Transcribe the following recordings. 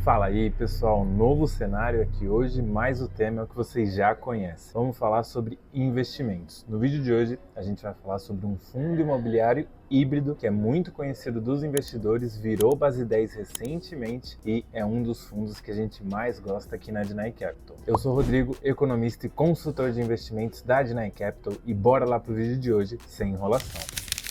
Fala aí pessoal, novo cenário aqui hoje, mas o tema é o que vocês já conhecem. Vamos falar sobre investimentos. No vídeo de hoje a gente vai falar sobre um fundo imobiliário híbrido que é muito conhecido dos investidores, virou base 10 recentemente e é um dos fundos que a gente mais gosta aqui na Deny Capital. Eu sou o Rodrigo, economista e consultor de investimentos da Deny Capital e bora lá pro vídeo de hoje sem enrolação.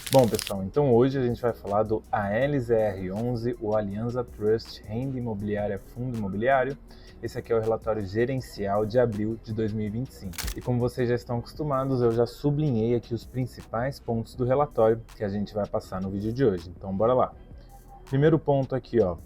Bom pessoal, então hoje a gente vai falar do ALZR11, o Alianza Trust Renda Imobiliária Fundo Imobiliário. Esse aqui é o relatório gerencial de abril de 2025. E como vocês já estão acostumados, eu já sublinhei aqui os principais pontos do relatório que a gente vai passar no vídeo de hoje. Então bora lá. Primeiro ponto aqui, ó.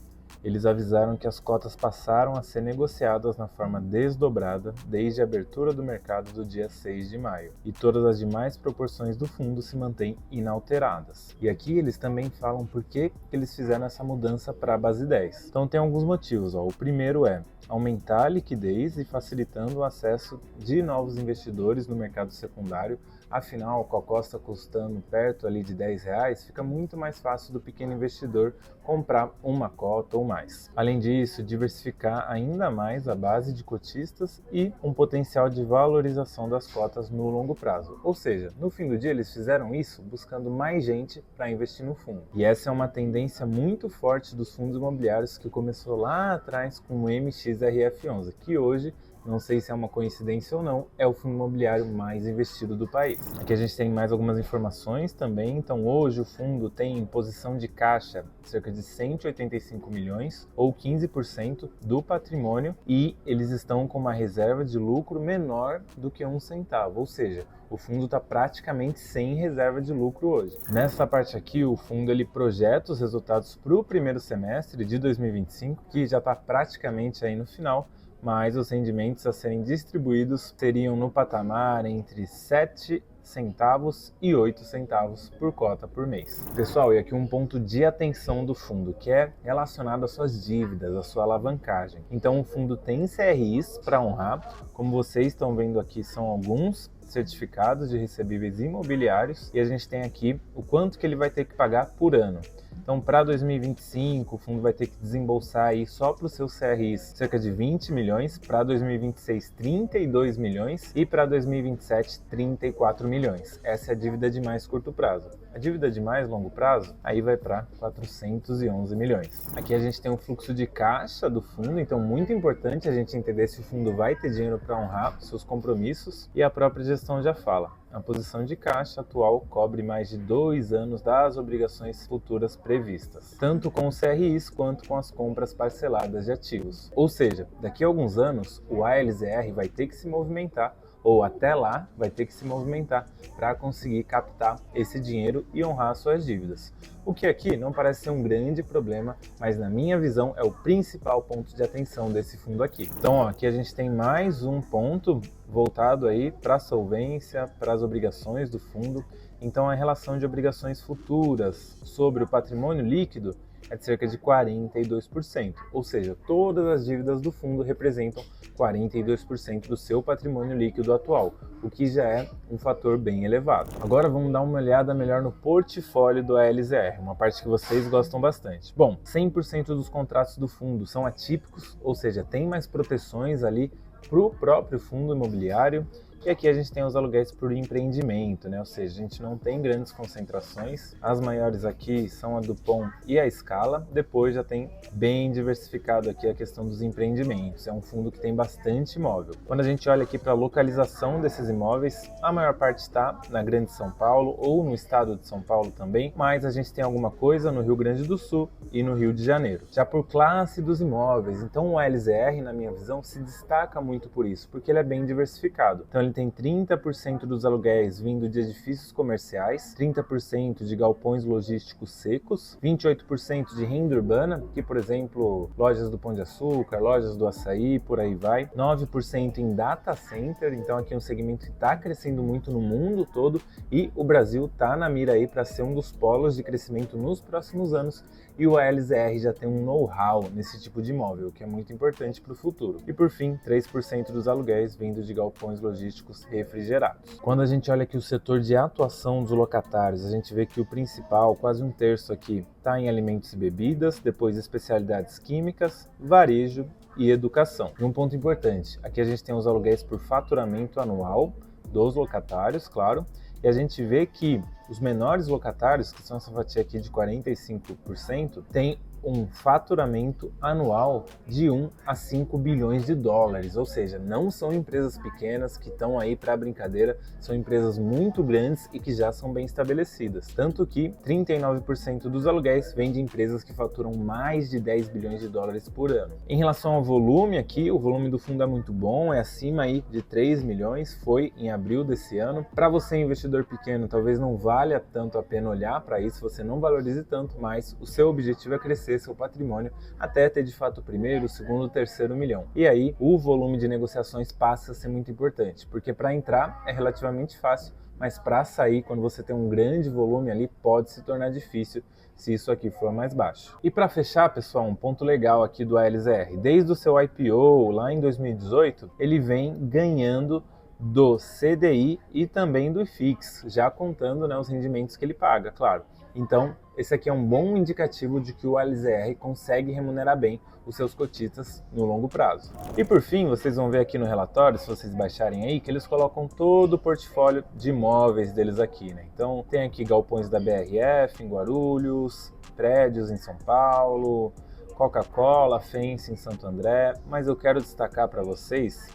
Eles avisaram que as cotas passaram a ser negociadas na forma desdobrada desde a abertura do mercado do dia 6 de maio, e todas as demais proporções do fundo se mantêm inalteradas. E aqui eles também falam por que eles fizeram essa mudança para a base 10. Então tem alguns motivos. Ó. O primeiro é aumentar a liquidez e facilitando o acesso de novos investidores no mercado secundário. Afinal, com a costa custando perto ali de R$10, fica muito mais fácil do pequeno investidor comprar uma cota ou mais. Além disso, diversificar ainda mais a base de cotistas e um potencial de valorização das cotas no longo prazo. Ou seja, no fim do dia eles fizeram isso buscando mais gente para investir no fundo. E essa é uma tendência muito forte dos fundos imobiliários que começou lá atrás com o MXRF11, que hoje, não sei se é uma coincidência ou não, é o fundo imobiliário mais investido do país. Aqui a gente tem mais algumas informações também. Então hoje o fundo tem em posição de caixa cerca de 185 milhões ou 15% do patrimônio, e eles estão com uma reserva de lucro menor do que 1 centavo, ou seja, o fundo está praticamente sem reserva de lucro hoje. Nessa parte aqui, o fundo ele projeta os resultados para o primeiro semestre de 2025, que já está praticamente aí no final, mas os rendimentos a serem distribuídos seriam no patamar entre 7 centavos e 8 centavos por cota por mês. Pessoal, e aqui um ponto de atenção do fundo, que é relacionado às suas dívidas, à sua alavancagem. Então o fundo tem CRIs para honrar, como vocês estão vendo aqui, são alguns certificados de recebíveis imobiliários, e a gente tem aqui o quanto que ele vai ter que pagar por ano. Então, para 2025, o fundo vai ter que desembolsar aí só para os seus CRIs cerca de 20 milhões, para 2026, 32 milhões e para 2027, 34 milhões. Essa é a dívida de mais curto prazo. A dívida de mais longo prazo, aí vai para 411 milhões. Aqui a gente tem um fluxo de caixa do fundo, então muito importante a gente entender se o fundo vai ter dinheiro para honrar seus compromissos, e a própria gestão já fala. A posição de caixa atual cobre mais de 2 anos das obrigações futuras previstas, tanto com os CRIs quanto com as compras parceladas de ativos. Ou seja, daqui a alguns anos, o ALZR vai ter que se movimentar, ou até lá vai ter que se movimentar para conseguir captar esse dinheiro e honrar suas dívidas. O que aqui não parece ser um grande problema, mas na minha visão é o principal ponto de atenção desse fundo aqui. Então ó, aqui a gente tem mais um ponto voltado aí para a solvência, para as obrigações do fundo. Então a relação de obrigações futuras sobre o patrimônio líquido é de cerca de 42%, ou seja, todas as dívidas do fundo representam 42% do seu patrimônio líquido atual, o que já é um fator bem elevado. Agora vamos dar uma olhada melhor no portfólio do ALZR, uma parte que vocês gostam bastante. Bom, 100% dos contratos do fundo são atípicos, ou seja, tem mais proteções ali para o próprio fundo imobiliário. E aqui a gente tem os aluguéis por empreendimento, né? Ou seja, a gente não tem grandes concentrações. As maiores aqui são a Dupont e a Scala. Depois já tem bem diversificado aqui a questão dos empreendimentos. É um fundo que tem bastante imóvel. Quando a gente olha aqui para a localização desses imóveis, a maior parte está na Grande São Paulo ou no estado de São Paulo também, mas a gente tem alguma coisa no Rio Grande do Sul e no Rio de Janeiro. Já por classe dos imóveis, então o ALZR, na minha visão, se destaca muito por isso, porque ele é bem diversificado. Então ele tem 30% dos aluguéis vindo de edifícios comerciais, 30% de galpões logísticos secos, 28% de renda urbana, que por exemplo, lojas do Pão de Açúcar, lojas do Açaí, por aí vai, 9% em data center, então aqui é um segmento que está crescendo muito no mundo todo, e o Brasil está na mira aí para ser um dos polos de crescimento nos próximos anos, e o ALZR já tem um know-how nesse tipo de imóvel, o que é muito importante para o futuro. E por fim, 3% dos aluguéis vindo de galpões logísticos refrigerados. Quando a gente olha aqui o setor de atuação dos locatários, a gente vê que o principal, quase um terço aqui, está em alimentos e bebidas, depois especialidades químicas, varejo e educação. E um ponto importante, aqui a gente tem os aluguéis por faturamento anual dos locatários, claro, e a gente vê que os menores locatários, que são essa fatia aqui de 45%, têm um faturamento anual de 1 a 5 bilhões de dólares, ou seja, não são empresas pequenas que estão aí para brincadeira, são empresas muito grandes e que já são bem estabelecidas. Tanto que 39% dos aluguéis vêm de empresas que faturam mais de 10 bilhões de dólares por ano. Em relação ao volume aqui, o volume do fundo é muito bom, é acima aí de 3 milhões, foi em abril desse ano. Para você, investidor pequeno, talvez não valha tanto a pena olhar para isso, você não valorize tanto, mas o seu objetivo é crescer seu patrimônio até ter de fato o primeiro, o segundo, o terceiro milhão. E aí o volume de negociações passa a ser muito importante, porque para entrar é relativamente fácil, mas para sair, quando você tem um grande volume ali, pode se tornar difícil se isso aqui for mais baixo. E para fechar, pessoal, um ponto legal aqui do ALZR, desde o seu IPO lá em 2018, ele vem ganhando do CDI e também do IFIX, já contando, né, os rendimentos que ele paga, claro. Então, esse aqui é um bom indicativo de que o ALZR consegue remunerar bem os seus cotistas no longo prazo. E por fim, vocês vão ver aqui no relatório, se vocês baixarem aí, que eles colocam todo o portfólio de imóveis deles aqui, né? Então, tem aqui galpões da BRF em Guarulhos, prédios em São Paulo, Coca-Cola, Fence em Santo André, mas eu quero destacar para vocês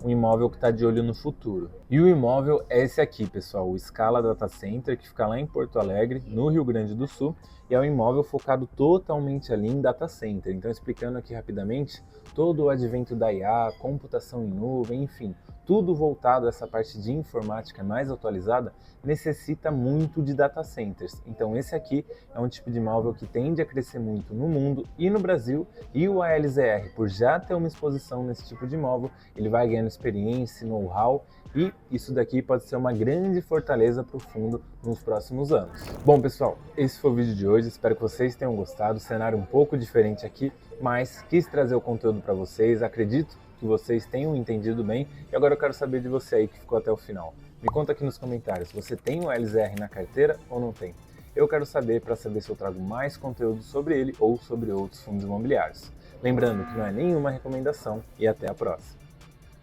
um imóvel que está de olho no futuro. E o imóvel é esse aqui, pessoal, o Scala Data Center, que fica lá em Porto Alegre, no Rio Grande do Sul, e é um imóvel focado totalmente ali em data center. Então, explicando aqui rapidamente, todo o advento da IA, computação em nuvem, enfim, tudo voltado a essa parte de informática mais atualizada, necessita muito de data centers. Então esse aqui é um tipo de imóvel que tende a crescer muito no mundo e no Brasil, e o ALZR, por já ter uma exposição nesse tipo de imóvel, ele vai ganhando experiência, know-how, e isso daqui pode ser uma grande fortaleza para o fundo nos próximos anos. Bom, pessoal, esse foi o vídeo de hoje, espero que vocês tenham gostado, cenário um pouco diferente aqui, mas quis trazer o conteúdo para vocês, acredito que vocês tenham entendido bem, e agora eu quero saber de você aí que ficou até o final. Me conta aqui nos comentários, você tem o ALZR na carteira ou não tem? Eu quero saber para saber se eu trago mais conteúdo sobre ele ou sobre outros fundos imobiliários. Lembrando que não é nenhuma recomendação e até a próxima.